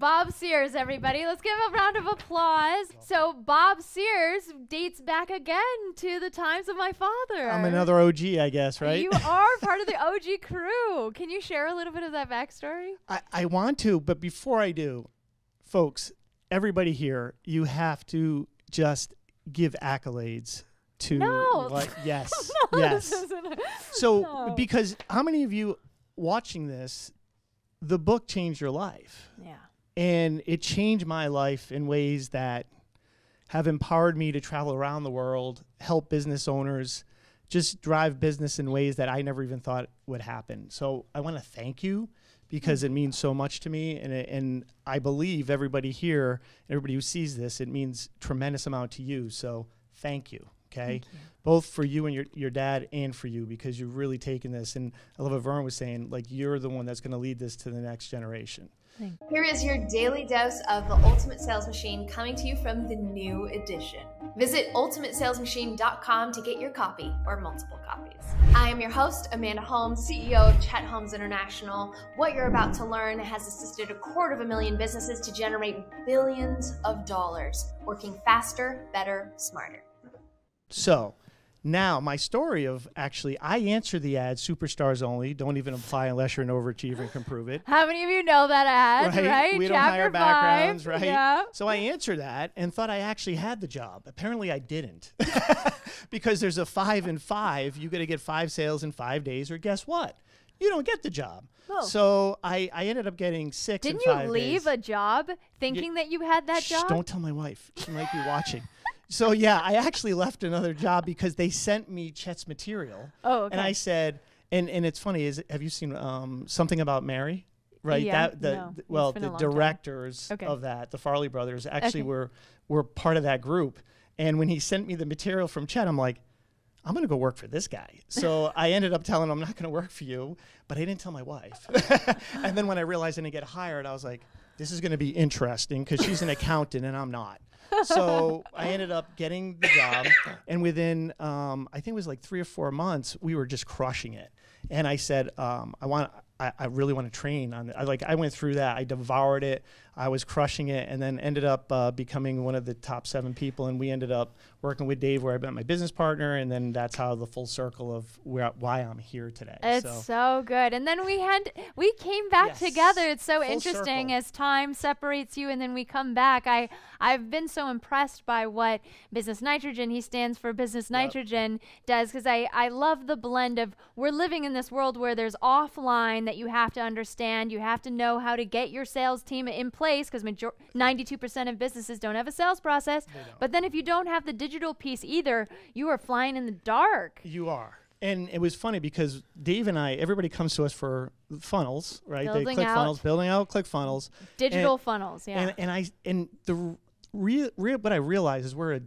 Bob Sears, everybody. Let's give a round of applause. So Bob Sears dates back again to the times of my father. I'm another OG, I guess, right? You are part of the OG crew. Can you share a little bit of that backstory? I want to, but before I do, folks, everybody here, you have to just give accolades to yes. No, yes. So because how many of you watching this, the book changed your life? Yeah. And it changed my life in ways that have empowered me to travel around the world, help business owners, just drive business in ways that I never even thought would happen. So I want to thank you because it means so much to me. And I believe everybody here, everybody who sees this, it means tremendous amount to you. So thank you. Okay, both for you and your dad and for you, because you've really taken this. And I love what Vern was saying, like, you're the one that's going to lead this to the next generation. Here is your daily dose of the Ultimate Sales Machine, coming to you from the new edition. Visit ultimatesalesmachine.com to get your copy or multiple copies. I am your host, Amanda Holmes, CEO of Chet Holmes International. What you're about to learn has assisted 250,000 businesses to generate billions of dollars, working faster, better, smarter. So now my story of actually, I answer the ad, superstars only, don't even apply unless you're an overachiever and can prove it. How many of you know that ad, right? We don't hire backgrounds, right? Yeah. So I answered that and thought I actually had the job. Apparently I didn't. Because there's a 5 and 5. You got to get 5 sales in 5 days, or guess what? You don't get the job. Oh. So I ended up getting 6 in 5 days. Didn't you leave a job thinking that you had that job? Don't tell my wife. She might be watching. So yeah, I actually left another job because they sent me Chet's material. Oh, okay. And I said, and it's funny, have you seen Something About Mary? Right. Yeah, The the directors of that, the Farley brothers, actually were part of that group. And when he sent me the material from Chet, I'm like, I'm going to go work for this guy. So I ended up telling him, I'm not going to work for you, but I didn't tell my wife. And then when I realized I didn't get hired, I was like, this is going to be interesting because she's an accountant and I'm not. So I ended up getting the job, and within, I think it was like 3 or 4 months, we were just crushing it. And I said, I really want to train on it. I went through that. I devoured it. I was crushing it, and then ended up becoming one of the top 7 people. And we ended up working with Dave, where I met my business partner, and then that's how the full circle of why I'm here today. It's so good. And then we came back together. It's so Full interesting circle. as time separates you, and then we come back. I've been so impressed by what Business Nitrogen, he stands for Business Nitrogen, does, because I love the blend of, we're living in this world where there's offline that you have to understand. You have to know how to get your sales team in place, because 92% of businesses don't have a sales process. But then if you don't have the digital piece either, you are flying in the dark. You are. And it was funny because Dave and everybody comes to us for funnels, right? Building they click out. funnels, building out click funnels. Digital funnels, yeah. And what I realize is we're a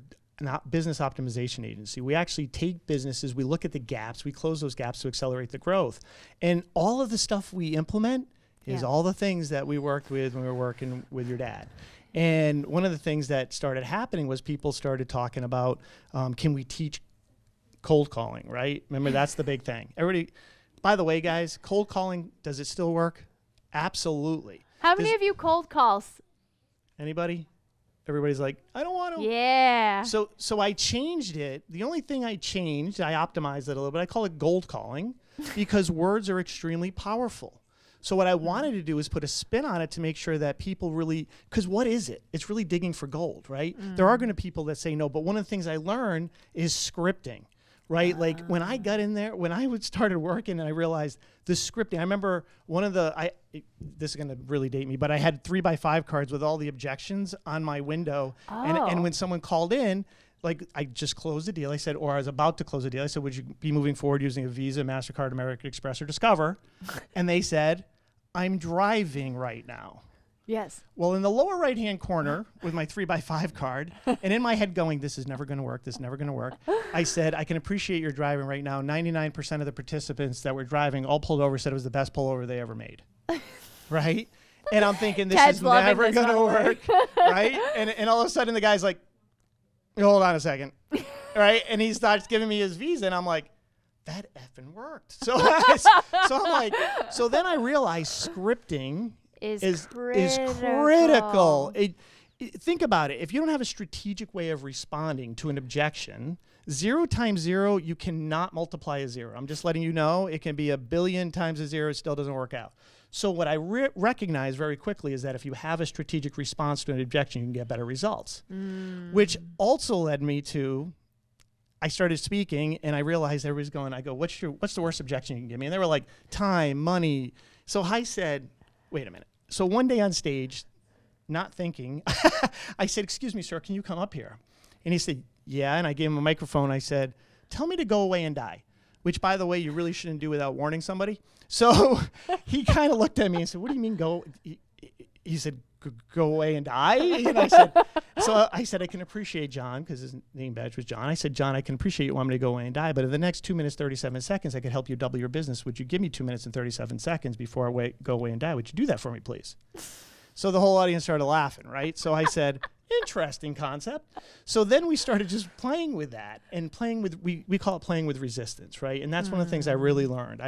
business optimization agency. We actually take businesses, we look at the gaps, we close those gaps to accelerate the growth. And all of the stuff we implement is all the things that we worked with when we were working with your dad. And one of the things that started happening was people started talking about, can we teach cold calling, right? Remember, that's the big thing. Everybody, by the way, guys, cold calling, does it still work? Absolutely. How many of you cold calls? Anybody? Everybody's like, I don't want to. Yeah. So I changed it. The only thing I changed, I optimized it a little bit. I call it gold calling because words are extremely powerful. So what I wanted to do is put a spin on it to make sure that people really, because what is it? It's really digging for gold, right? There are going to be people that say no, but one of the things I learned is scripting, right? Like when I got in there, when I started working and I realized the scripting, I remember one of this is going to really date me, but I had 3x5 cards with all the objections on my window. And when someone called in, like I just closed the deal. I said, or I was about to close the deal. I said, would you be moving forward using a Visa, MasterCard, American Express, or Discover? And they said, I'm driving right now. Yes. Well, in the lower right-hand corner with my 3x5 card, and in my head going, this is never going to work, this is never going to work, I said, I can appreciate your driving right now. 99% of the participants that were driving all pulled over, said it was the best pullover they ever made. Right? And I'm thinking, this Ted's is never going to work. Right? And all of a sudden, the guy's like, hold on a second. Right? And he starts giving me his Visa, and I'm like, that effing worked. So I'm like, so then I realized scripting is critical. Think about it. If you don't have a strategic way of responding to an objection, 0 times 0, you cannot multiply a 0. I'm just letting you know it can be 1 billion times a 0. It still doesn't work out. So what I recognize very quickly is that if you have a strategic response to an objection, you can get better results, which also led me to, I started speaking and I realized everybody's going, I go, what's the worst objection you can give me? And they were like, time, money. So I said, wait a minute. So one day on stage, not thinking, I said, excuse me, sir, can you come up here? And he said, yeah. And I gave him a microphone. I said, tell me to go away and die, which, by the way, you really shouldn't do without warning somebody. So he kind of looked at me and said, what do you mean go? He said, go away and die? And I said, I can appreciate John, because his name badge was John. I said, John, I can appreciate you want me to go away and die, but in the next 2 minutes, 37 seconds, I could help you double your business. Would you give me 2 minutes and 37 seconds before I go away and die? Would you do that for me, please? So the whole audience started laughing, right? So I said, interesting concept. So then we started just playing with that and playing with, we call it playing with resistance, right? And that's one of the things I really learned.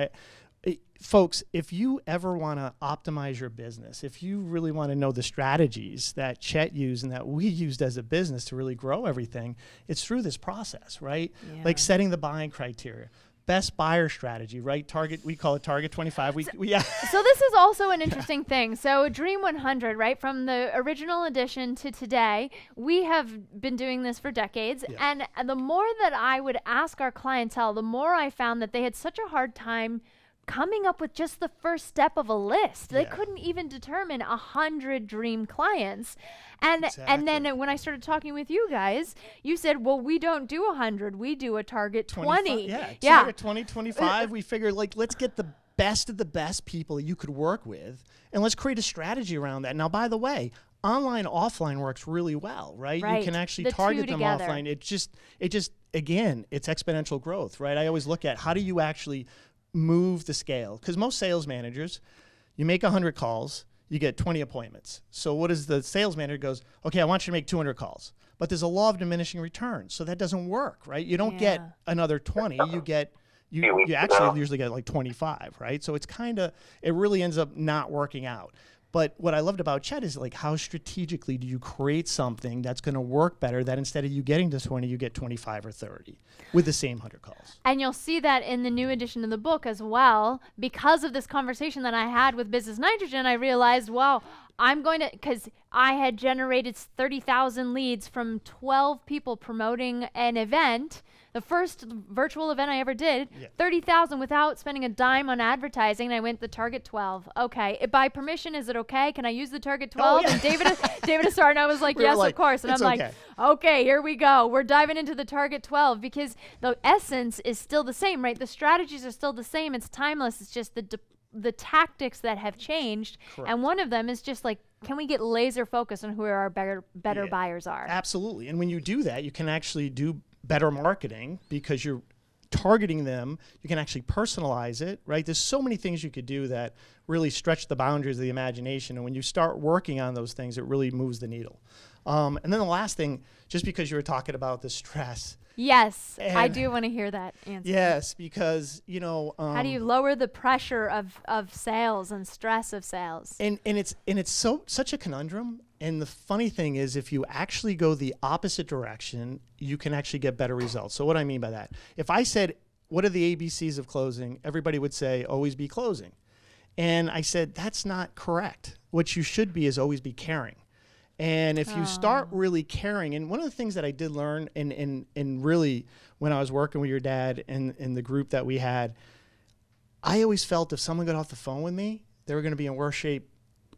Folks, if you ever want to optimize your business, if you really want to know the strategies that Chet used and that we used as a business to really grow everything, it's through this process, right? Yeah. Like setting the buying criteria. Best buyer strategy, right? Target, we call it Target 25. Yeah. So this is also an interesting thing. So Dream 100, right? From the original edition to today, we have been doing this for decades. Yeah. And the more that I would ask our clientele, the more I found that they had such a hard time coming up with just the first step of a list. They couldn't even determine 100 dream clients. And then when I started talking with you guys, you said, well, we don't do 100. We do a target 20. Yeah. Target 20, 25. We figured, like, let's get the best of the best people you could work with, and let's create a strategy around that. Now, by the way, online, offline works really well, right? You can actually target them offline. It just, again, it's exponential growth, right? I always look at how do you actually move the scale, because most sales managers, you make 100 calls, you get 20 appointments. So what is the sales manager goes, okay, I want you to make 200 calls, but there's a law of diminishing returns, so that doesn't work, right? You don't get another 20, you actually usually get like 25, right? So it's it really ends up not working out. But what I loved about Chet is, like, how strategically do you create something that's going to work better, that instead of you getting to 20, you get 25 or 30 with the same 100 calls. And you'll see that in the new edition of the book as well. Because of this conversation that I had with Business Nitrogen, I realized, wow, I'm going to, because I had generated 30,000 leads from 12 people promoting an event. The first virtual event I ever did, 30,000 without spending a dime on advertising. And I went the target 12. Okay, by permission, is it okay? Can I use the target 12? And David Asarno was like, yes, of course. And I'm like, okay, here we go. We're diving into the target 12, because the essence is still the same, right? The strategies are still the same. It's timeless. It's just the tactics that have changed. Correct. And one of them is just like, can we get laser focused on who our better buyers are? Absolutely. And when you do that, you can actually do better marketing, because you're targeting them. You can actually personalize it, right? There's so many things you could do that really stretch the boundaries of the imagination. And when you start working on those things, it really moves the needle. And then the last thing, just because you were talking about the stress. Yes, I do want to hear that answer. Yes, because, how do you lower the pressure of sales and stress of sales? And it's such a conundrum. And the funny thing is, if you actually go the opposite direction, you can actually get better results. So what do I mean by that? If I said, what are the ABCs of closing? Everybody would say, always be closing. And I said, that's not correct. What you should be is always be caring. And if you start really caring, and one of the things that I did learn in really when I was working with your dad and in the group that we had, I always felt if someone got off the phone with me, they were going to be in worse shape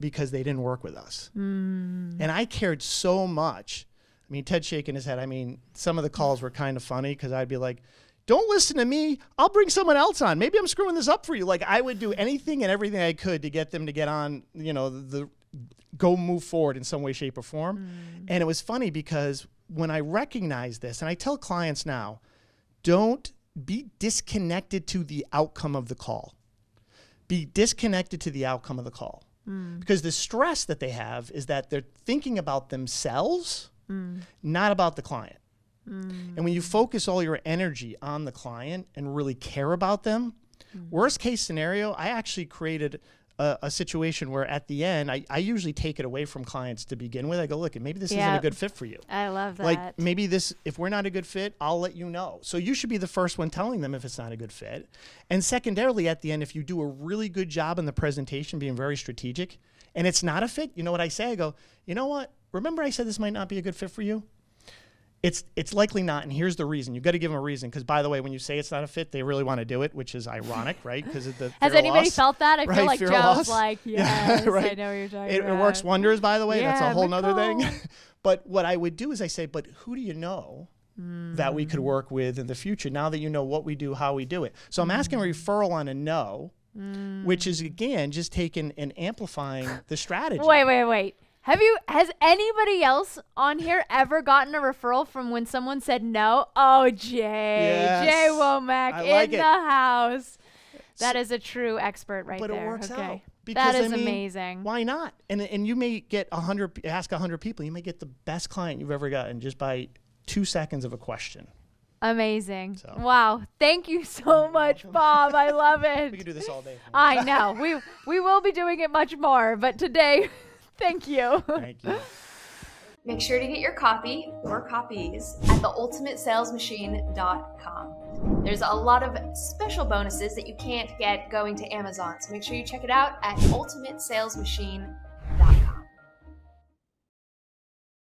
because they didn't work with us. And I cared so much. I mean, Ted's shaking his head. I mean, some of the calls were kind of funny, because I'd be like, don't listen to me. I'll bring someone else on. Maybe I'm screwing this up for you. Like, I would do anything and everything I could to get them to get on, go move forward in some way, shape, or form. And it was funny, because when I recognized this, and I tell clients now, don't be disconnected to the outcome of the call. Be disconnected to the outcome of the call. Because the stress that they have is that they're thinking about themselves, not about the client. And when you focus all your energy on the client and really care about them, worst case scenario, I actually created a situation where at the end, I usually take it away from clients to begin with. I go, look, maybe this isn't a good fit for you. I love that. Like maybe this, if we're not a good fit, I'll let you know. So you should be the first one telling them if it's not a good fit. And secondarily, at the end, if you do a really good job in the presentation, being very strategic, and it's not a fit, you know what I say? I go, you know what? Remember I said this might not be a good fit for you? It's likely not, and here's the reason. You've got to give them a reason, because by the way, when you say it's not a fit, they really want to do it, which is ironic, right? Because of the Has anybody loss, felt that? I right? feel like Fear Joe's like, yes, right. I know what you're talking about. It works wonders, by the way. That's a whole nother thing. cool. But what I would do is I say, but who do you know that we could work with in the future, now that you know what we do, how we do it? So I'm asking a referral on a no, which is, again, just taking and amplifying the strategy. Wait. Has anybody else on here ever gotten a referral from when someone said no? Oh, Jay Womack in the house. That is a true expert right there. But it works out. That is amazing. Why not? And you may get ask 100 people. You may get the best client you've ever gotten just by 2 seconds of a question. Amazing. So. Wow. Thank you so much, Bob. I love it. We could do this all day. I know. We will be doing it much more, but today... Thank you. Thank you. Make sure to get your copy or copies at theultimatesalesmachine.com. There's a lot of special bonuses that you can't get going to Amazon, so make sure you check it out at ultimatesalesmachine.com.